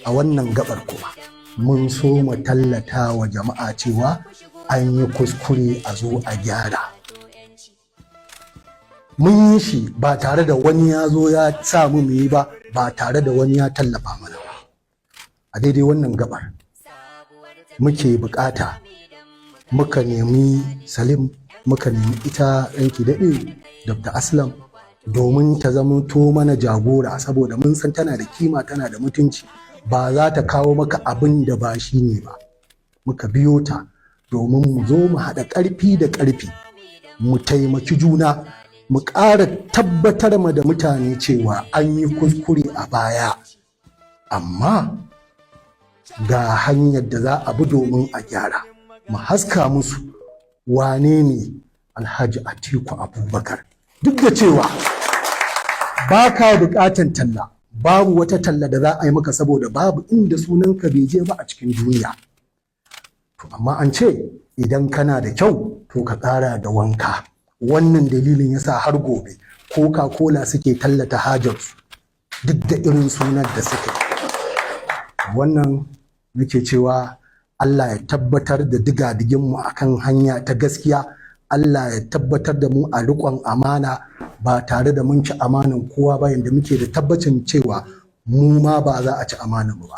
a wannan gabar kuma mun so mu tallata wa jama'a cewa an yi kuskure a zo a gyara. Mun yi shi ba tare da wani ya zo ya sa mu yi ba, ba tare da wani ya tallafa mana ba. A daidai wannan gabar muke bukata muka nemi Salim, muka nemi ita ranki daɗe Dr. Aslam domin ta zama to mana jagora, saboda mun san tana da kima, tana da mutunci, ba za ta kawo maka abin da ba shi ne ba. Muka biyo ta domin mu zo mu haɗa ƙarfi da ƙarfi, mu taimaki juna, mu ƙara tabbatar ma da mutane cewa an yi kuskure a baya, amma ga hanyar da za a bi domin a gyara. Mu haska musu wane ne Alhaji Atiku Abubakar. Duk da cewa ba ka buƙatan talla, babu wata talla da za a yi maka saboda babu inda sunanka bai je ba a cikin duniya. To amma an ce idan kana da kyau to ka ƙara da wanka. Wannan dalilin yasa har gobe Coca-Cola suke tallata hajarsu duk da irin sunan da suke. Wannan nake cewa Allah ya tabbatar da digadiginmu akan hanya ta gaskiya. Allah ya tabbatar da mu a riƙon amana ba tare da mun ci amanan kowa ba, yanda muke da tabbacin cewa mu ma ba za a ci amanan mu ba.